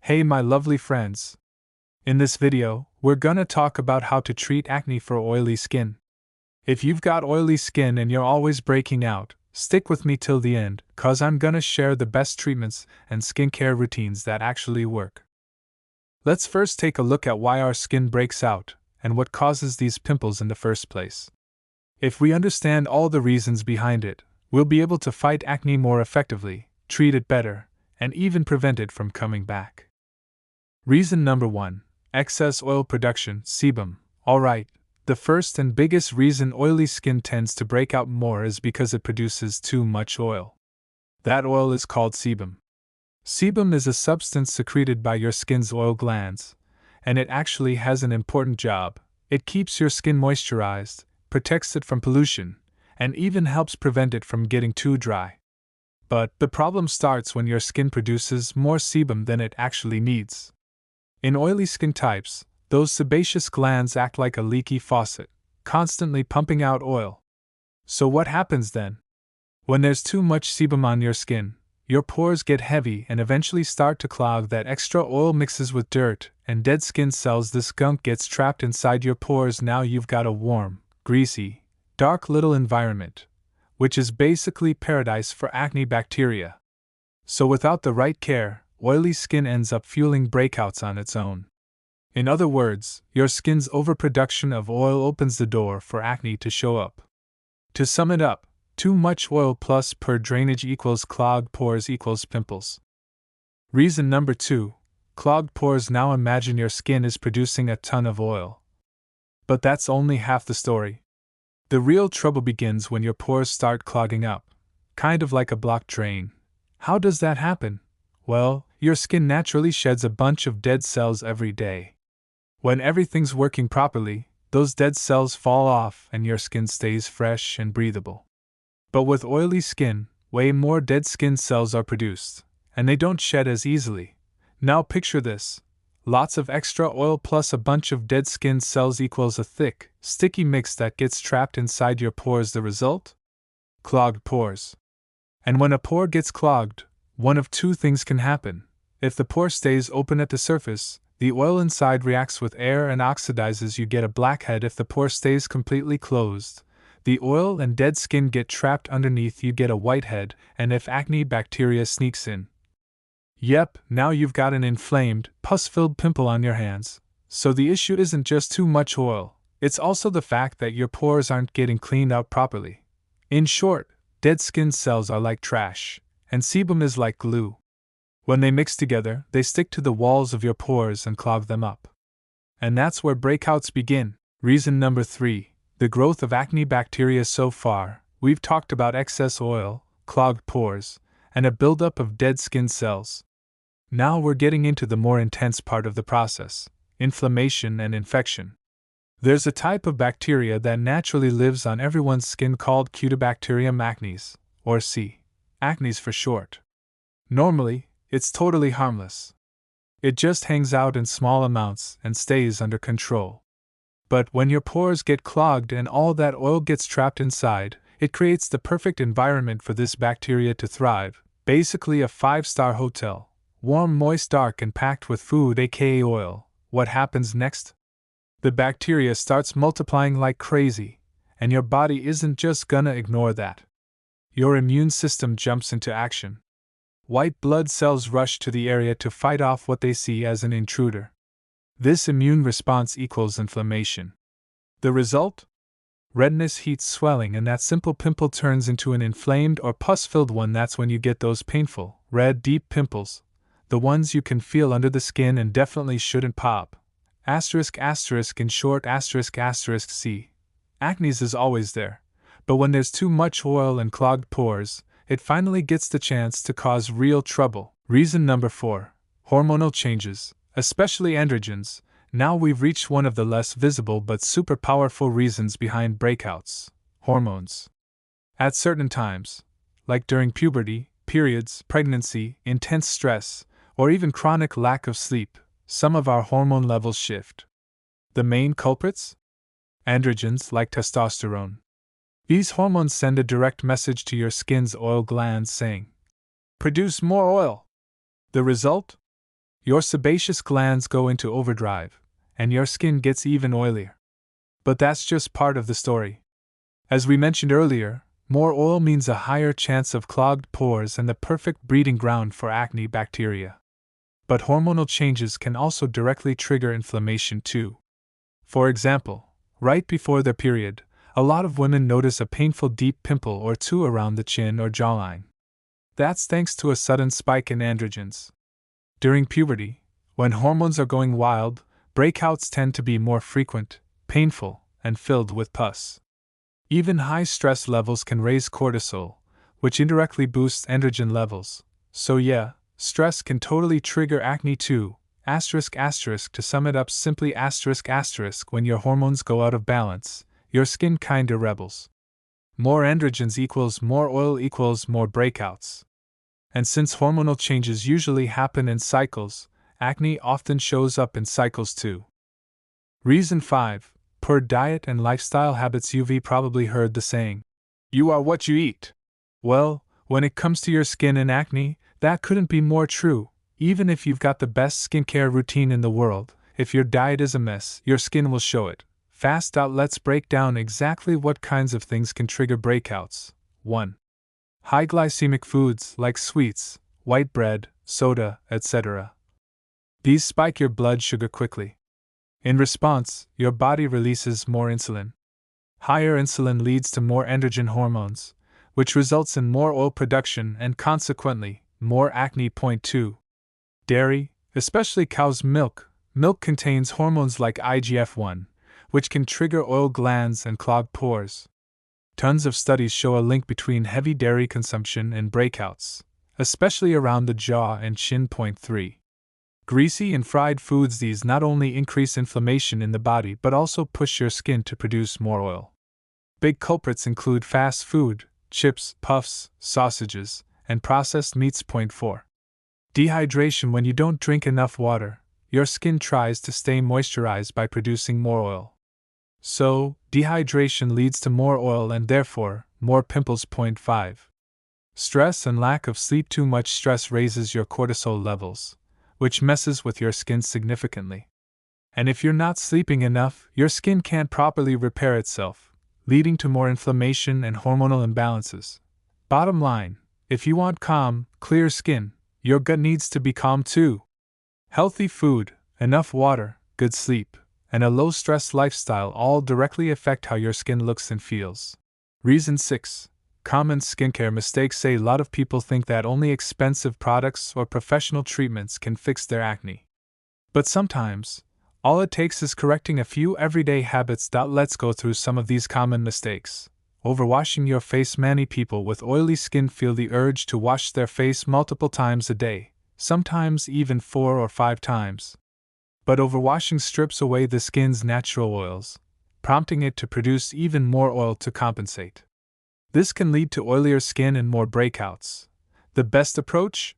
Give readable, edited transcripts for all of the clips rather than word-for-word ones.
Hey my lovely friends! In this video, we're gonna talk about how to treat acne for oily skin. If you've got oily skin and you're always breaking out, stick with me till the end, cause I'm gonna share the best treatments and skincare routines that actually work. Let's first take a look at why our skin breaks out and what causes these pimples in the first place. If we understand all the reasons behind it, we'll be able to fight acne more effectively, treat it better, and even prevent it from coming back. Reason number 1. Excess oil production, sebum. Alright, the first and biggest reason oily skin tends to break out more is because it produces too much oil. That oil is called sebum. Sebum is a substance secreted by your skin's oil glands, and it actually has an important job. It keeps your skin moisturized, protects it from pollution, and even helps prevent it from getting too dry. But the problem starts when your skin produces more sebum than it actually needs. In oily skin types, those sebaceous glands act like a leaky faucet, constantly pumping out oil. So what happens then? When there's too much sebum on your skin, your pores get heavy and eventually start to clog. That extra oil mixes with dirt and dead skin cells. This gunk gets trapped inside your pores. Now you've got a warm, greasy, dark little environment, which is basically paradise for acne bacteria. So without the right care, oily skin ends up fueling breakouts on its own. In other words, your skin's overproduction of oil opens the door for acne to show up. To sum it up, too much oil plus poor drainage equals clogged pores equals pimples. Reason number 2. Clogged pores. Now imagine your skin is producing a ton of oil. But that's only half the story. The real trouble begins when your pores start clogging up, kind of like a blocked drain. How does that happen? Well, your skin naturally sheds a bunch of dead cells every day. When everything's working properly, those dead cells fall off and your skin stays fresh and breathable. But with oily skin, way more dead skin cells are produced, and they don't shed as easily. Now picture this. Lots of extra oil plus a bunch of dead skin cells equals a thick, sticky mix that gets trapped inside your pores. The result? Clogged pores. And when a pore gets clogged, one of two things can happen. If the pore stays open at the surface, the oil inside reacts with air and oxidizes. You get a blackhead. If the pore stays completely closed, the oil and dead skin get trapped underneath. You get a whitehead, and if acne bacteria sneaks in, yep, now you've got an inflamed, pus-filled pimple on your hands. So the issue isn't just too much oil, it's also the fact that your pores aren't getting cleaned out properly. In short, dead skin cells are like trash, and sebum is like glue. When they mix together, they stick to the walls of your pores and clog them up. And that's where breakouts begin. Reason number 3. The growth of acne bacteria. So far, we've talked about excess oil, clogged pores, and a buildup of dead skin cells. Now we're getting into the more intense part of the process: inflammation and infection. There's a type of bacteria that naturally lives on everyone's skin called Cutibacterium acnes, or C. acnes for short. Normally, it's totally harmless. It just hangs out in small amounts and stays under control. But when your pores get clogged and all that oil gets trapped inside, it creates the perfect environment for this bacteria to thrive. Basically a 5-star hotel. Warm, moist, dark, and packed with food, aka oil. What happens next? The bacteria starts multiplying like crazy, and your body isn't just gonna ignore that. Your immune system jumps into action. White blood cells rush to the area to fight off what they see as an intruder. This immune response equals inflammation. The result? Redness, heat, swelling, and that simple pimple turns into an inflamed or pus-filled one. That's when you get those painful, red, deep pimples. The ones you can feel under the skin and definitely shouldn't pop. Asterisk, asterisk, in short, asterisk, asterisk, C. Acne is always there. But when there's too much oil and clogged pores, it finally gets the chance to cause real trouble. Reason number 4. Hormonal changes, especially androgens. Now we've reached one of the less visible but super powerful reasons behind breakouts: hormones. At certain times, like during puberty, periods, pregnancy, intense stress, or even chronic lack of sleep, some of our hormone levels shift. The main culprits? Androgens like testosterone. These hormones send a direct message to your skin's oil glands saying, "Produce more oil." The result? Your sebaceous glands go into overdrive, and your skin gets even oilier. But that's just part of the story. As we mentioned earlier, more oil means a higher chance of clogged pores and the perfect breeding ground for acne bacteria. But hormonal changes can also directly trigger inflammation too. For example, right before their period, a lot of women notice a painful deep pimple or two around the chin or jawline. That's thanks to a sudden spike in androgens. During puberty, when hormones are going wild, breakouts tend to be more frequent, painful, and filled with pus. Even high stress levels can raise cortisol, which indirectly boosts androgen levels. So yeah, stress can totally trigger acne too. To sum it up simply when your hormones go out of balance, your skin kinda rebels. More androgens equals more oil equals more breakouts. And since hormonal changes usually happen in cycles, acne often shows up in cycles too. Reason 5. Poor diet and lifestyle habits. You've probably heard the saying, "You are what you eat." Well, when it comes to your skin and acne, that couldn't be more true. Even if you've got the best skincare routine in the world, if your diet is a mess, your skin will show it. Let's break down exactly what kinds of things can trigger breakouts. 1. High glycemic foods like sweets, white bread, soda, etc. These spike your blood sugar quickly. In response, your body releases more insulin. Higher insulin leads to more androgen hormones, which results in more oil production and consequently, more acne. Point 2. Dairy, especially cow's milk. Milk contains hormones like IGF-1, which can trigger oil glands and clog pores. Tons of studies show a link between heavy dairy consumption and breakouts, especially around the jaw and chin. Point 3. Greasy and fried foods. These not only increase inflammation in the body but also push your skin to produce more oil. Big culprits include fast food, chips, puffs, sausages, and processed meats. Point 4. Dehydration. When you don't drink enough water, your skin tries to stay moisturized by producing more oil. So, dehydration leads to more oil and therefore, more pimples. Point 5. Stress and lack of sleep. Too much stress raises your cortisol levels, which messes with your skin significantly. And if you're not sleeping enough, your skin can't properly repair itself, leading to more inflammation and hormonal imbalances. Bottom line, if you want calm, clear skin, your gut needs to be calm too. Healthy food, enough water, good sleep, and a low-stress lifestyle all directly affect how your skin looks and feels. Reason 6. Common skincare mistakes. A lot of people think that only expensive products or professional treatments can fix their acne. But sometimes, all it takes is correcting a few everyday habits. Let's go through some of these common mistakes. Overwashing your face. Many people with oily skin feel the urge to wash their face multiple times a day, sometimes even 4 or 5 times. But overwashing strips away the skin's natural oils, prompting it to produce even more oil to compensate. This can lead to oilier skin and more breakouts. The best approach?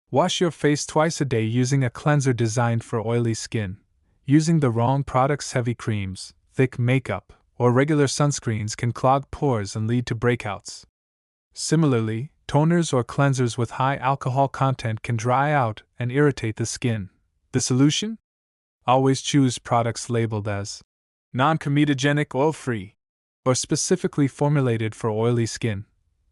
Wash your face twice a day using a cleanser designed for oily skin. Using the wrong products, heavy creams, thick makeup, or regular sunscreens can clog pores and lead to breakouts. Similarly, toners or cleansers with high alcohol content can dry out and irritate the skin. The solution? Always choose products labeled as non-comedogenic, oil-free, or specifically formulated for oily skin.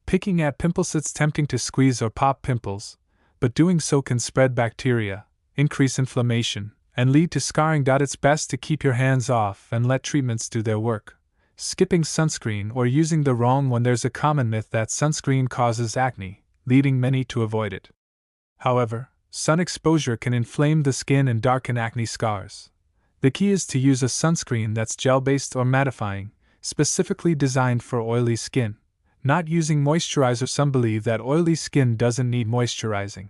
Picking at pimples. It's tempting to squeeze or pop pimples, but doing so can spread bacteria, increase inflammation, and lead to scarring. It's best to keep your hands off and let treatments do their work. Skipping sunscreen or using the wrong one. There's a common myth that sunscreen causes acne, leading many to avoid it. However, sun exposure can inflame the skin and darken acne scars. The key is to use a sunscreen that's gel-based or mattifying, specifically designed for oily skin, not using moisturizer. Some believe that oily skin doesn't need moisturizing.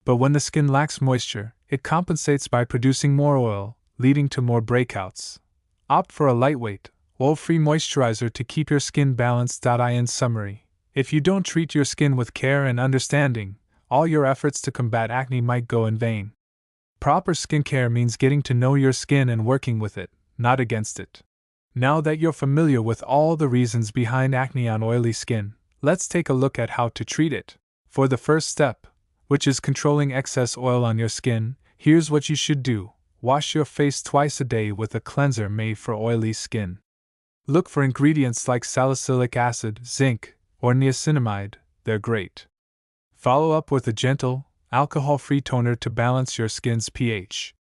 But when the skin lacks moisture, it compensates by producing more oil, leading to more breakouts. Opt for a lightweight, oil-free moisturizer to keep your skin balanced. In summary, if you don't treat your skin with care and understanding, all your efforts to combat acne might go in vain. Proper skincare means getting to know your skin and working with it, not against it. Now that you're familiar with all the reasons behind acne on oily skin, let's take a look at how to treat it. For the first step, which is controlling excess oil on your skin, Here's what you should do. Wash your face twice a day with a cleanser made for oily skin. Look for ingredients like salicylic acid, zinc, or niacinamide, they're great. Follow up with a gentle, alcohol-free toner to balance your skin's pH.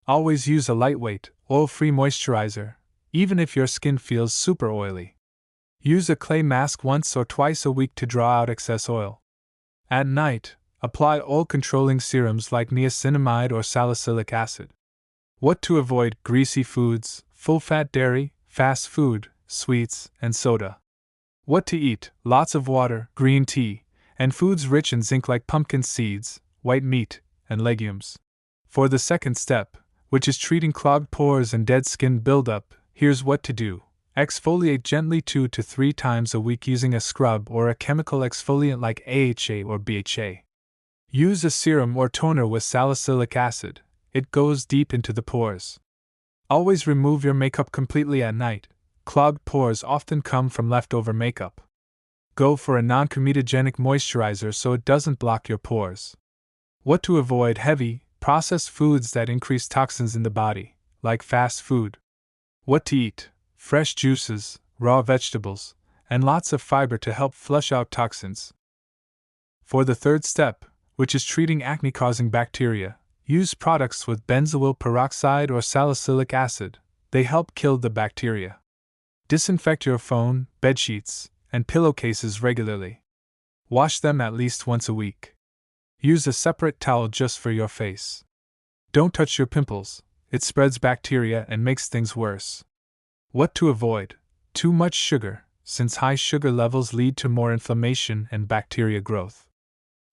Always use a lightweight, oil-free moisturizer, even if your skin feels super oily. Use a clay mask once or twice a week to draw out excess oil. At night, apply oil-controlling serums like niacinamide or salicylic acid. What to avoid: greasy foods, full-fat dairy, fast food, sweets, and soda. What to eat: lots of water, green tea, and foods rich in zinc like pumpkin seeds, white meat, and legumes. For the second step, which is treating clogged pores and dead skin buildup, here's what to do. Exfoliate gently 2 to 3 times a week using a scrub or a chemical exfoliant like AHA or BHA. Use a serum or toner with salicylic acid. It goes deep into the pores. Always remove your makeup completely at night. Clogged pores often come from leftover makeup. Go for a non-comedogenic moisturizer so it doesn't block your pores. What to avoid: heavy, processed foods that increase toxins in the body, like fast food. What to eat: fresh juices, raw vegetables, and lots of fiber to help flush out toxins. For the third step, which is treating acne-causing bacteria, use products with benzoyl peroxide or salicylic acid. They help kill the bacteria. Disinfect your phone, bedsheets, and pillowcases regularly. Wash them at least once a week. Use a separate towel just for your face. Don't touch your pimples, it spreads bacteria and makes things worse. What to avoid: too much sugar, since high sugar levels lead to more inflammation and bacteria growth.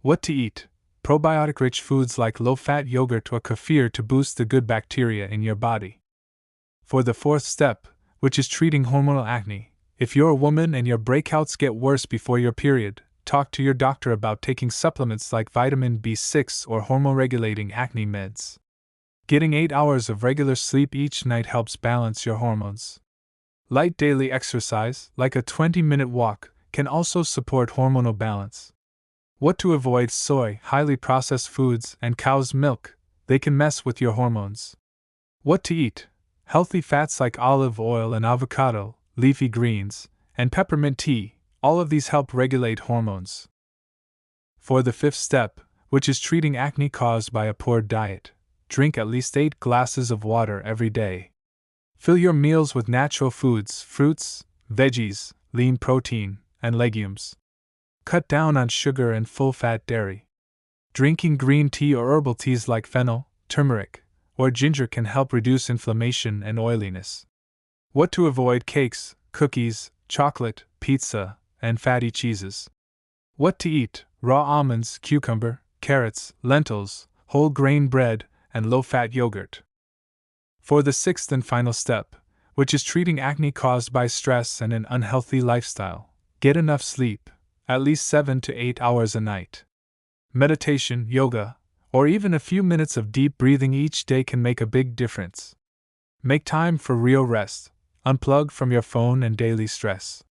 What to eat: probiotic-rich foods like low-fat yogurt or kefir to boost the good bacteria in your body. For the fourth step, which is treating hormonal acne, if you're a woman and your breakouts get worse before your period, talk to your doctor about taking supplements like vitamin B6 or hormone-regulating acne meds. Getting 8 hours of regular sleep each night helps balance your hormones. Light daily exercise, like a 20-minute walk, can also support hormonal balance. What to avoid: soy, highly processed foods, and cow's milk. They can mess with your hormones. What to eat: healthy fats like olive oil and avocado, leafy greens, and peppermint tea. All of these help regulate hormones. For the fifth step, which is treating acne caused by a poor diet, drink at least 8 glasses of water every day. Fill your meals with natural foods, fruits, veggies, lean protein, and legumes. Cut down on sugar and full-fat dairy. Drinking green tea or herbal teas like fennel, turmeric, or ginger can help reduce inflammation and oiliness. What to avoid: cakes, cookies, chocolate, pizza, and fatty cheeses. What to eat: raw almonds, cucumber, carrots, lentils, whole grain bread, and low-fat yogurt. For the sixth and final step, which is treating acne caused by stress and an unhealthy lifestyle, get enough sleep, at least 7 to 8 hours a night. Meditation, yoga, or even a few minutes of deep breathing each day can make a big difference. Make time for real rest, unplug from your phone and daily stress.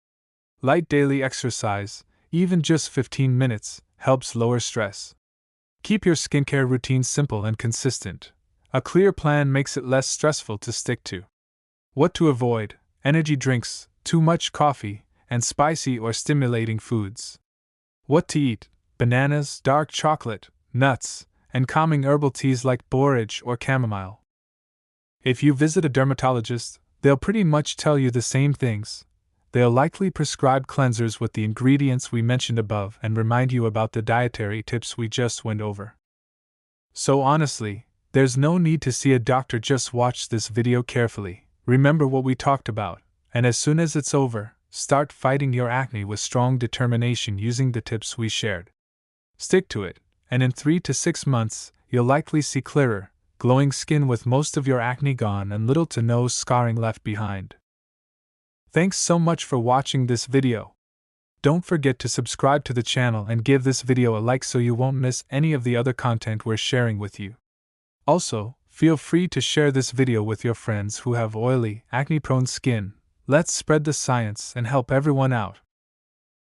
Light daily exercise, even just 15 minutes, helps lower stress. Keep your skincare routine simple and consistent. A clear plan makes it less stressful to stick to. What to avoid: energy drinks, too much coffee, and spicy or stimulating foods. What to eat: bananas, dark chocolate, nuts, and calming herbal teas like borage or chamomile. If you visit a dermatologist, they'll pretty much tell you the same things. They'll likely prescribe cleansers with the ingredients we mentioned above and remind you about the dietary tips we just went over. So honestly, there's no need to see a doctor. Just watch this video carefully, remember what we talked about, and as soon as it's over, start fighting your acne with strong determination using the tips we shared. Stick to it, and in 3 to 6 months, you'll likely see clearer, glowing skin with most of your acne gone and little to no scarring left behind. Thanks so much for watching this video. Don't forget to subscribe to the channel and give this video a like so you won't miss any of the other content we're sharing with you. Also, feel free to share this video with your friends who have oily, acne-prone skin. Let's spread the science and help everyone out.